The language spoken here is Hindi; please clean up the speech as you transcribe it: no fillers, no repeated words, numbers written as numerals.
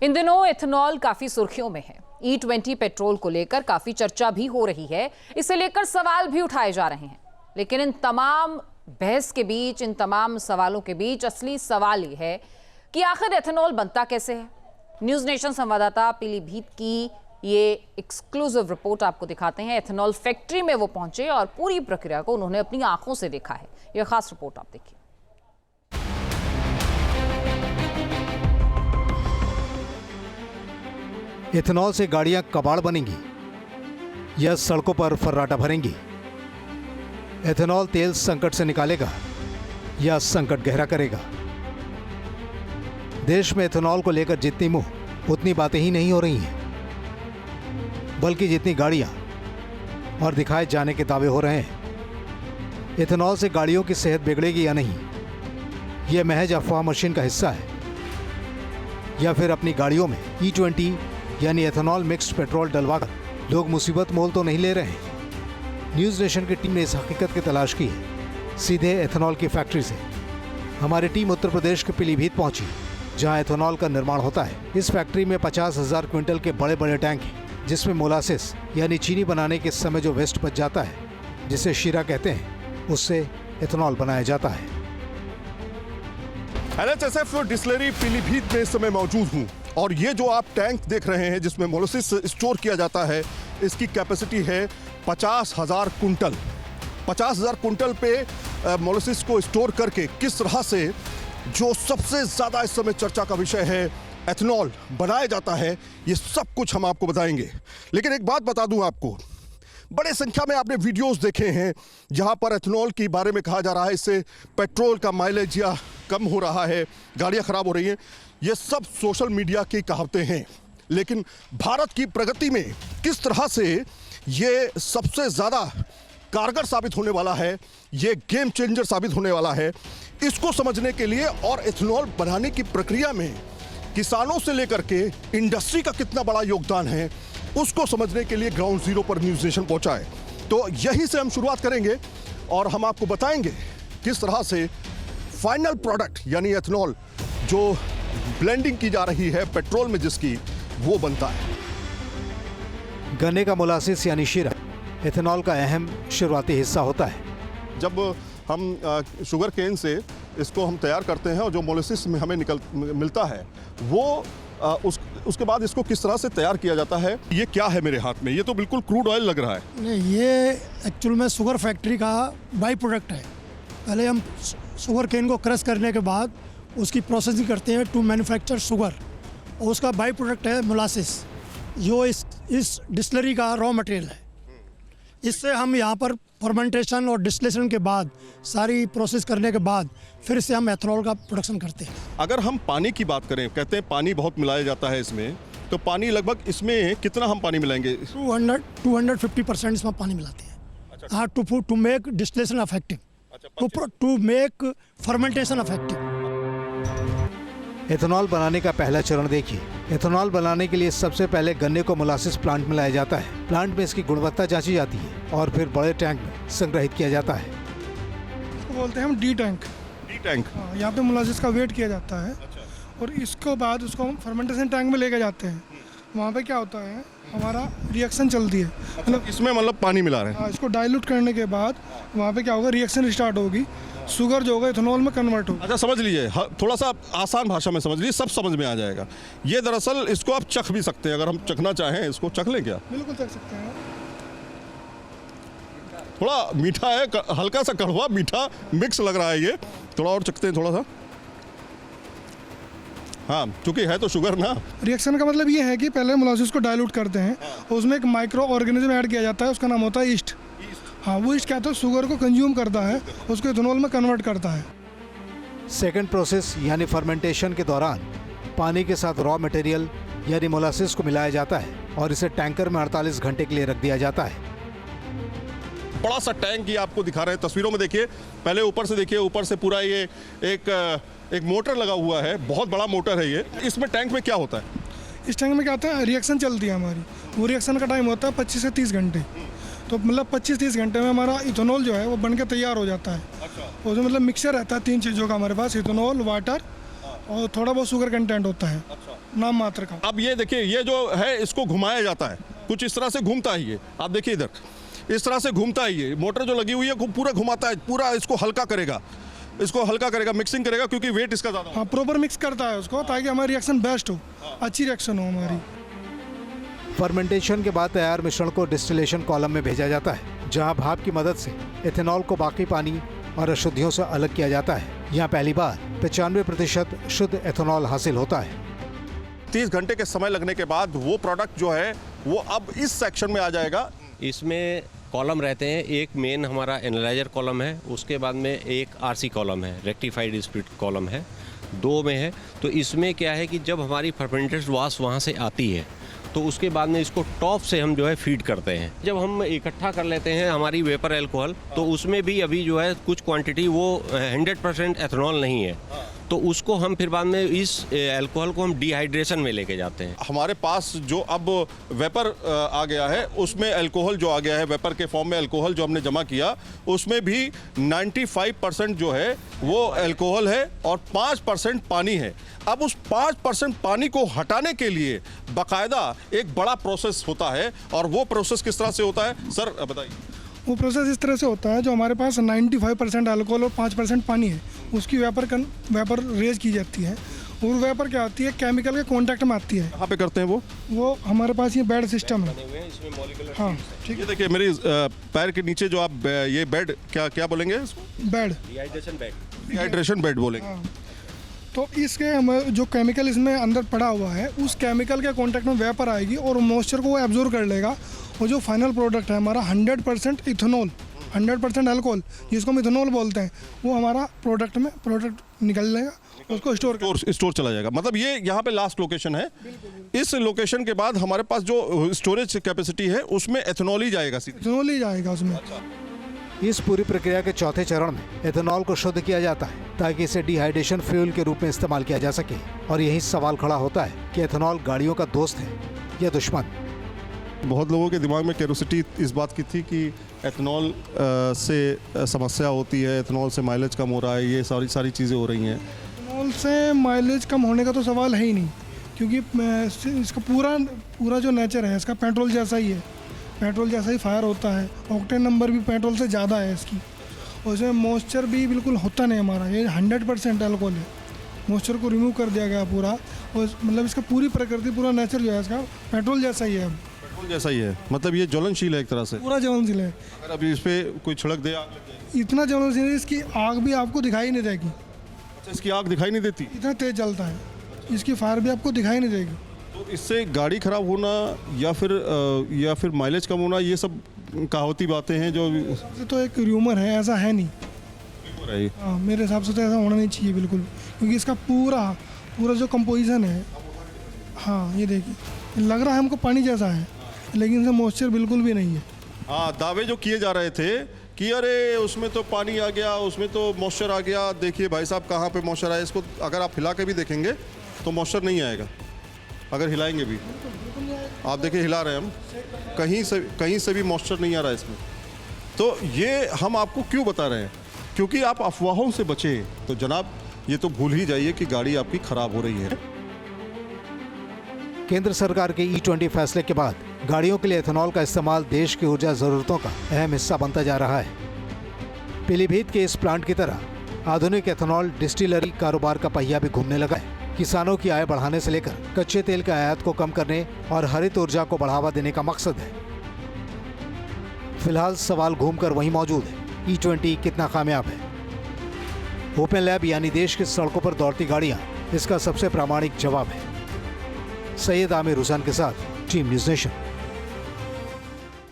इन दिनों एथेनॉल काफी सुर्खियों में है। E20 पेट्रोल को लेकर काफी चर्चा भी हो रही है, इसे लेकर सवाल भी उठाए जा रहे हैं। लेकिन इन तमाम बहस के बीच, इन तमाम सवालों के बीच असली सवाल ये है कि आखिर एथेनॉल बनता कैसे है। न्यूज नेशन संवाददाता पीलीभीत की ये एक्सक्लूसिव रिपोर्ट आपको दिखाते हैं। एथेनॉल फैक्ट्री में वो पहुंचे और पूरी प्रक्रिया को उन्होंने अपनी आंखों से देखा है। यह खास रिपोर्ट आप देखिए। एथेनॉल से गाड़ियां कबाड़ बनेंगी या सड़कों पर फर्राटा भरेंगी। एथेनॉल तेल संकट से निकालेगा या संकट गहरा करेगा। देश में एथेनॉल को लेकर जितनी मुंह उतनी बातें ही नहीं हो रही हैं, बल्कि जितनी गाड़ियां और दिखाए जाने के दावे हो रहे हैं। एथेनॉल से गाड़ियों की सेहत बिगड़ेगी या नहीं, यह महज अफवाह मशीन का हिस्सा है या फिर अपनी गाड़ियों में E20 यानी एथेनॉल मिक्स्ड पेट्रोल डलवाकर लोग मुसीबत मोल तो नहीं ले रहे हैं। न्यूज नेशन की टीम ने इस हकीकत की तलाश की है। सीधे एथेनॉल की फैक्ट्री से हमारी टीम उत्तर प्रदेश के पीलीभीत पहुंची, जहां एथेनॉल का निर्माण होता है। इस फैक्ट्री में 50,000 क्विंटल के बड़े बड़े टैंक हैं, जिसमें मोलासिस यानी चीनी बनाने के समय जो वेस्ट बच जाता है, जिसे शीरा कहते हैं, उससे एथेनॉल बनाया जाता है। NHSF डिस्टिलरी पीलीभीत में इस समय मौजूद हूँ और ये जो आप टैंक देख रहे हैं जिसमें मोलासिस स्टोर किया जाता है, इसकी कैपेसिटी है 50,000 कुंटल। 50,000 कुंटल पे मोलासिस को स्टोर करके किस तरह से जो सबसे ज़्यादा इस समय चर्चा का विषय है एथेनॉल बनाया जाता है, ये सब कुछ हम आपको बताएंगे। लेकिन एक बात बता दूं आपको, बड़े संख्या में आपने वीडियोस देखे हैं जहां पर एथेनॉल के बारे में कहा जा रहा है इससे पेट्रोल का माइलेज या कम हो रहा है, गाड़ियां खराब हो रही हैं। ये सब सोशल मीडिया की कहावतें हैं, लेकिन भारत की प्रगति में किस तरह से ये सबसे ज़्यादा कारगर साबित होने वाला है, ये गेम चेंजर साबित होने वाला है, इसको समझने के लिए और एथेनॉल बनाने की प्रक्रिया में किसानों से लेकर के इंडस्ट्री का कितना बड़ा योगदान है, उसको समझने के लिए ग्राउंड जीरो पर न्यूज नेशन पहुंचा है। तो यहीं से हम शुरुआत करेंगे और हम आपको बताएंगे किस तरह से फाइनल प्रोडक्ट यानी एथेनॉल जो ब्लेंडिंग की जा रही है पेट्रोल में जिसकी, वो बनता है। गन्ने का मोलासिस यानी शीरा एथेनॉल का अहम शुरुआती हिस्सा होता है। जब हम शुगर केन से इसको हम तैयार करते हैं और जो मोलासिस में हमें मिलता है वो उसके बाद इसको किस तरह से तैयार किया जाता है। ये क्या है मेरे हाथ में? ये तो बिल्कुल क्रूड ऑयल लग रहा है। नहीं, ये एक्चुअल में शुगर फैक्ट्री का बाई प्रोडक्ट है। पहले हम शुगर केन को क्रश करने के बाद उसकी प्रोसेसिंग करते हैं टू मैन्युफैक्चर शुगर, और उसका बाई प्रोडक्ट है मोलासिस, जो इस डिस्टिलरी का रॉ मटेरियल है। इससे हम यहाँ पर फर्मेंटेशन और डिस्टिलेशन के बाद सारी प्रोसेस करने के बाद फिर से हम एथेनॉल का प्रोडक्शन करते हैं। अगर हम पानी की बात करें, कहते हैं पानी बहुत मिलाया जाता है इसमें, तो पानी लगभग इसमें कितना हम पानी मिलाएंगे? 250% इसमें पानी मिलाते हैं। हाँ, to make distillation effective, to make fermentation effective. Ethanol बनाने का पहला चरण देखिए। एथेनॉल बनाने के लिए सबसे पहले गन्ने को मोलासिस प्लांट में लाया जाता है। प्लांट में इसकी गुणवत्ता जांची जाती है और फिर बड़े टैंक में संग्रहित किया जाता है। इसको बोलते हैं हम डी टैंक। हाँ, यहाँ पे मोलासिस का वेट किया जाता है। और इसको बाद उसको हम फर्मेंटेशन टैंक में लेके जाते हैं। वहाँ पे क्या होता है, हमारा रिएक्शन चलती है। मतलब इसमें पानी मिला रहे हैं। हाँ, इसको डाइल्यूट करने के बाद वहाँ पे क्या होगा, रिएक्शन स्टार्ट होगी, शुगर जो होगा एथेनॉल में कन्वर्ट होगा। अच्छा, समझ लीजिए, थोड़ा सा आसान भाषा में समझ लीजिए, सब समझ में आ जाएगा। ये दरअसल इसको आप चख भी सकते हैं, अगर हम चखना चाहें इसको चख लें क्या? बिल्कुल चख सकते हैं। थोड़ा मीठा है, हल्का सा कड़वा मीठा मिक्स लग रहा है ये। थोड़ा और चखते हैं, थोड़ा सा। हाँ, क्योंकि है तो शुगर ना। रिएक्शन का मतलब ये है कि पहले मोलासिस को डाइल्यूट करते हैं और उसमें एक माइक्रो ऑर्गेनिज्म ऐड किया जाता है, उसका नाम होता है ईस्ट। हाँ, वो ईस्ट क्या होता है, शुगर को कंज्यूम करता है, उसको एथेनॉल में कन्वर्ट करता है। सेकंड प्रोसेस यानी फर्मेंटेशन के दौरान पानी के साथ रॉ मटेरियल यानी मोलासिस को मिलाया जाता है और इसे टैंकर में 48 घंटे के लिए रख दिया जाता है। बड़ा सा टैंक ये आपको दिखा रहे हैं तस्वीरों में, देखिए। पहले ऊपर से देखिए, ऊपर से पूरा ये एक मोटर लगा हुआ है, बहुत बड़ा मोटर है ये। इसमें टैंक में क्या होता है? इस टैंक में क्या होता है, रिएक्शन चलती है हमारी। वो रिएक्शन का टाइम होता है 25 से 30 घंटे। तो मतलब 25-30 घंटे में हमारा इथेनॉल जो है वो बनके तैयार हो जाता है। अच्छा। उसमें मतलब मिक्सचर रहता है 3 चीज़ों का हमारे पास, इथेनॉल, वाटर और थोड़ा बहुत शुगर कंटेंट होता है। अच्छा। नाम मात्र का। अब ये देखिए, ये जो है इसको घुमाया जाता है, कुछ इस तरह से घूमता है ये, आप देखिए इधर इस तरह से घूमता है ये मोटर जो लगी हुई है, पूरा घुमाता है, पूरा इसको हल्का करेगा, मिक्सिंग करेगा, क्योंकि वेट इसका ज़्यादा। हाँ, प्रॉपर मिक्स करता है उसको ताकि हमारी रिएक्शन बेस्ट हो, अच्छी रिएक्शन हो हमारी। फर्मेंटेशन के बाद तैयार मिश्रण को डिस्टिलेशन कॉलम में भेजा जाता है, जहां भाप की मदद से इथेनॉल को बाकी पानी और अशुद्धियों से अलग किया जाता है। यहाँ पहली बार 95% शुद्ध एथेनॉल हासिल होता है। 30 घंटे के समय लगने के बाद वो प्रोडक्ट जो है वो अब इस सेक्शन में आ जाएगा। इसमें कॉलम रहते हैं, एक मेन हमारा एनालाइजर कॉलम है, उसके बाद में एक आरसी कॉलम है, रेक्टिफाइड स्पिरिट कॉलम है, 2 में है। तो इसमें क्या है कि जब हमारी फर्मेंटेड वाश वहाँ से आती है तो उसके बाद में इसको टॉप से हम जो है फीड करते हैं। जब हम इकट्ठा कर लेते हैं हमारी वेपर अल्कोहल, तो उसमें भी अभी जो है कुछ क्वांटिटी वो 100% एथेनॉल नहीं है, तो उसको हम फिर बाद में इस अल्कोहल को हम डिहाइड्रेशन में लेके जाते हैं। हमारे पास जो अब वेपर आ गया है, उसमें अल्कोहल जो आ गया है, वेपर के फॉर्म में अल्कोहल जो हमने जमा किया, उसमें भी 95% जो है वो अल्कोहल है और 5% पानी है। अब उस 5% पानी को हटाने के लिए बाकायदा एक बड़ा प्रोसेस होता है, और वो प्रोसेस किस तरह से होता है सर बताइए। वो प्रोसेस इस तरह से होता है, जो हमारे पास 95% अल्कोहल और 5% पानी है, उसकी वेपर रेज की जाती है, और वेपर क्या होती है, केमिकल के कांटेक्ट में आती है। कहाँ पे करते हैं वो हमारे पास ये बेड सिस्टम है। हाँ ठीक ये देखिए मेरे पैर के नीचे जो आप ये बेड क्या बोलेंगे इसको? बेड, डिहाइड्रेशन बेड बोलेंगे। हाँ। तो इसके हम जो केमिकल इसमें अंदर पड़ा हुआ है, उस केमिकल के कांटेक्ट में वेपर आएगी और मॉइस्चर को वो एब्जॉर्ब कर लेगा, और जो फाइनल प्रोडक्ट है हमारा 100% इथेनॉल, 100% अल्कोहल, जिसको हम इथेनॉल बोलते हैं, वो हमारा प्रोडक्ट निकल जाएगा, उसको स्टोर चला जाएगा। मतलब ये यहाँ पे लास्ट लोकेशन है। इस लोकेशन के बाद हमारे पास जो स्टोरेज कैपेसिटी है उसमें एथेनॉल ही जाएगा, इथेनॉल ही जाएगा उसमें। इस पूरी प्रक्रिया के चौथे चरण में एथेनॉल को शुद्ध किया जाता है, ताकि इसे डिहाइड्रेशन फ्यूल के रूप में इस्तेमाल किया जा सके। और यही सवाल खड़ा होता है कि एथेनॉल गाड़ियों का दोस्त है या दुश्मन। बहुत लोगों के दिमाग में क्यूरियोसिटी इस बात की थी कि एथेनॉल से समस्या होती है, एथेनॉल से माइलेज कम हो रहा है, ये सारी चीज़ें हो रही हैं। एथेनॉल से माइलेज कम होने का तो सवाल है ही नहीं, क्योंकि इसका पूरा जो नेचर है इसका पेट्रोल जैसा ही है, पेट्रोल जैसा ही फायर होता है, ऑक्टेन नंबर भी पेट्रोल से ज़्यादा है इसकी, और इसमें मॉइस्चर भी बिल्कुल होता नहीं हमारा, ये 100% अल्कोहल है, मॉइस्चर को रिमूव कर दिया गया पूरा, और मतलब इसका पूरी प्रकृति, पूरा नेचर जो है इसका पेट्रोल जैसा ही है। अब पेट्रोल जैसा ही है, मतलब ये ज्वलनशील है एक तरह से, पूरा ज्वलनशील है। अगर अभी इस पर कोई छिड़क दे आग लग जाएगी। इतना ज्वलनशील है, इसकी आग भी आपको दिखाई नहीं देगी, अच्छा, इसकी आग दिखाई नहीं देती, इतना तेज जलता है, इसकी फायर भी आपको दिखाई नहीं देगी। तो इससे गाड़ी खराब होना या फिर माइलेज कम होना, ये सब कहावती बातें हैं जो तो एक र्यूमर है, ऐसा है नहीं। रही। हाँ, मेरे हिसाब से तो ऐसा होना नहीं चाहिए बिल्कुल, क्योंकि इसका पूरा जो कंपोजिशन है, हाँ ये देखिए, लग रहा है हमको पानी जैसा है, लेकिन इसमें मॉइस्चर बिल्कुल भी नहीं है। हाँ, दावे जो किए जा रहे थे कि अरे उसमें तो पानी आ गया, उसमें तो मॉइस्चर आ गया, देखिए भाई साहब कहाँ पे मॉइस्चर आया, इसको अगर आप हिला के भी देखेंगे तो मॉइस्चर नहीं आएगा, अगर हिलाएंगे भी। आप देखिए हिला रहे हैं हम, कहीं से भी मॉइस्चर नहीं आ रहा है इसमें। तो ये हम आपको क्यों बता रहे हैं, क्योंकि आप अफवाहों से बचें। तो जनाब ये तो भूल ही जाइए कि गाड़ी आपकी खराब हो रही है। केंद्र सरकार के E20 फैसले के बाद गाड़ियों के लिए एथेनॉल का इस्तेमाल देश की ऊर्जा जरूरतों का अहम हिस्सा बनता जा रहा है। पीलीभीत के इस प्लांट की तरह आधुनिक एथेनॉल डिस्टिलरी कारोबार का पहिया भी घूमने लगा है। किसानों की आय बढ़ाने से लेकर कच्चे तेल के आयात को कम करने और हरित ऊर्जा को बढ़ावा देने का मकसद है। फिलहाल सवाल घूमकर वहीं मौजूद है, E20 कितना कामयाब है? ओपन लैब यानी देश की सड़कों पर दौड़ती गाड़ियां इसका सबसे प्रामाणिक जवाब है। सैयद आमिर हुसैन के साथ टीम न्यूज़ नेशन।